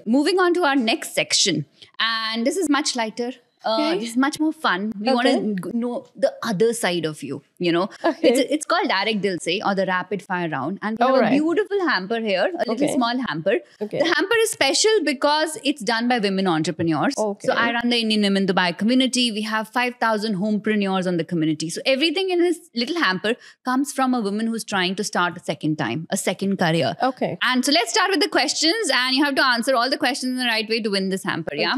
Moving on to our next section. And this is much lighter. This is much more fun. We want to know the other side of you, you know. It's called Direct Dil Se, or the rapid fire round. And we have a beautiful hamper here, a little small hamper. The hamper is special because it's done by women entrepreneurs. So I run the Indian Women Dubai community. We have 5,000 homepreneurs on the community. So everything in this little hamper comes from a woman who's trying to start a second career. And so let's start with the questions, and you have to answer all the questions in the right way to win this hamper. Yeah?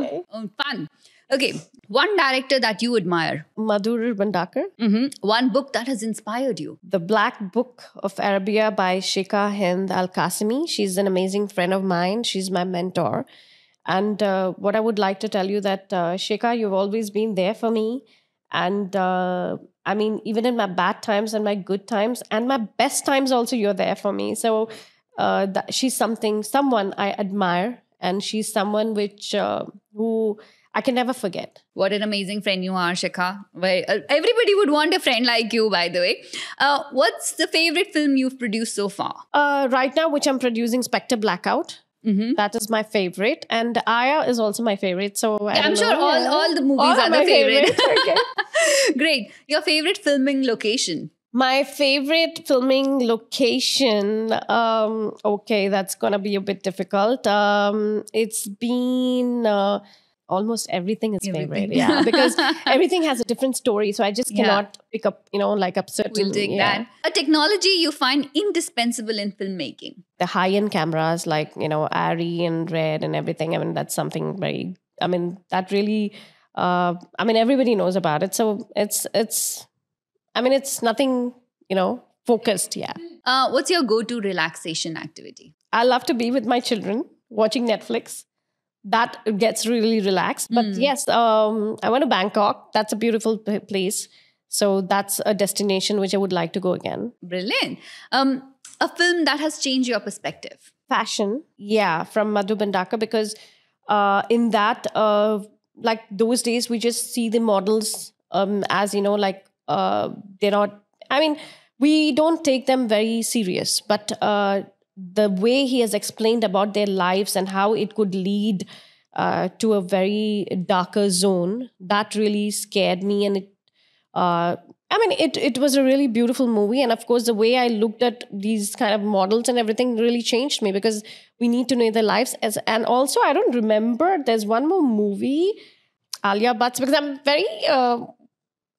Fun. Okay, one director that you admire. Madhur Bhandakar. One book that has inspired you. The Black Book of Arabia by Sheikha Hind Al-Qasimi. She's an amazing friend of mine. She's my mentor. And what I would like to tell you that, Sheikha, you've always been there for me. And I mean, even in my bad times and my good times and my best times also, you're there for me. So she's someone I admire. And she's someone who I can never forget. What an amazing friend you are, Sheikha. Everybody would want a friend like you, by the way. What's the favorite film you've produced so far? Right now, which I'm producing, Spectre Blackout. That is my favorite. And Aya is also my favorite. So I'm sure all the movies are the favorite. Great. Your favorite filming location? My favorite filming location, that's going to be a bit difficult. It's been... almost everything is favorite, because everything has a different story. So I just cannot pick up, up certain... We'll take that. A technology you find indispensable in filmmaking? The high-end cameras like, ARRI and RED and everything. I mean, that's something that really, everybody knows about it. So it's nothing, focused, What's your go-to relaxation activity? I love to be with my children, watching Netflix. That gets really relaxed. But yes, I went to Bangkok. That's a beautiful place. So that's a destination which I would like to go again. Brilliant. A film that has changed your perspective? Fashion. Yeah, from Madhur Bhandakar. Because in that, like those days, we just see the models as, they're not... we don't take them very serious. But... the way he has explained about their lives and how it could lead to a very darker zone, that really scared me. And it was a really beautiful movie. And of course, the way I looked at these kind of models and everything really changed me, because we need to know their lives. And also, I don't remember, there's one more movie, Alia Bhatt's, because I'm very...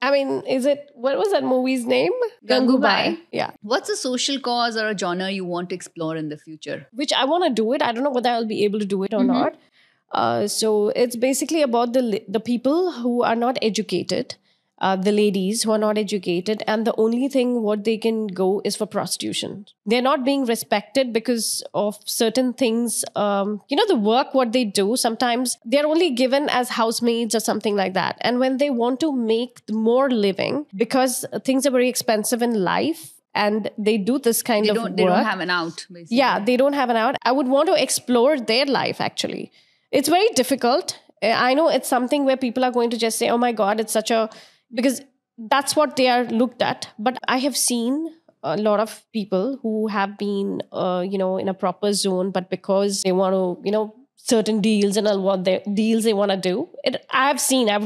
what was that movie's name? Gangubai. Yeah. What's a social cause or a genre you want to explore in the future? Which I want to do it. I don't know whether I'll be able to do it or not. So it's basically about the people who are not educated, the ladies who are not educated, and the only thing what they can go is for prostitution. They're not being respected because of certain things. The work what they do, sometimes they're only given as housemaids or something like that. And when they want to make more living, because things are very expensive in life, and they do this kind of work. They don't have an out, basically. Yeah, they don't have an out. I would want to explore their life, actually. It's very difficult. I know it's something where people are going to just say, oh my God, it's such a... Because that's what they are looked at. But I have seen a lot of people who have been, in a proper zone, but because they want to, certain deals and what deals they want to do. I've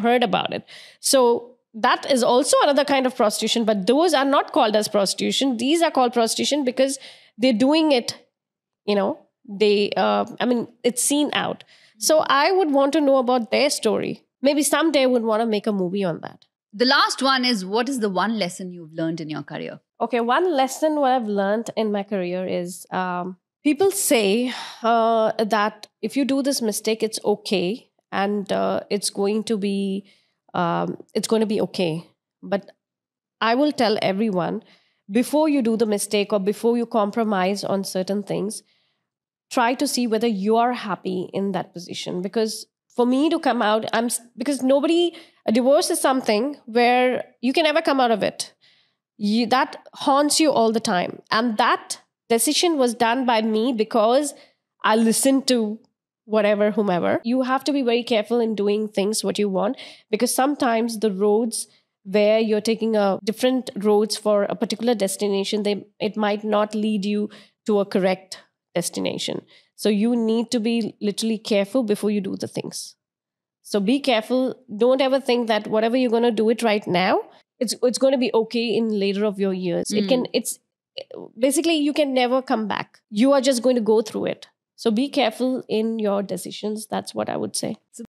heard about it. So that is also another kind of prostitution, but those are not called as prostitution. These are called prostitution because they're doing it, it's seen out. So I would want to know about their story. Maybe someday I would want to make a movie on that. The last one is, what is the one lesson you've learned in your career? Okay, one lesson what I've learned in my career is people say that if you do this mistake, it's okay, and it's going to be okay. But I will tell everyone, before you do the mistake or before you compromise on certain things, try to see whether you are happy in that position. Because for me to come out, a divorce is something where you can never come out of it. That haunts you all the time. And that decision was done by me because I listened to whomever. You have to be very careful in doing things what you want, because sometimes the roads where you're taking different roads for a particular destination, it might not lead you to a correct destination. So you need to be literally careful before you do the things. So be careful. Don't ever think that whatever you're going to do it right now, it's going to be okay in later of your years. It's basically you can never come back. You are just going to go through it. So be careful in your decisions. That's what I would say.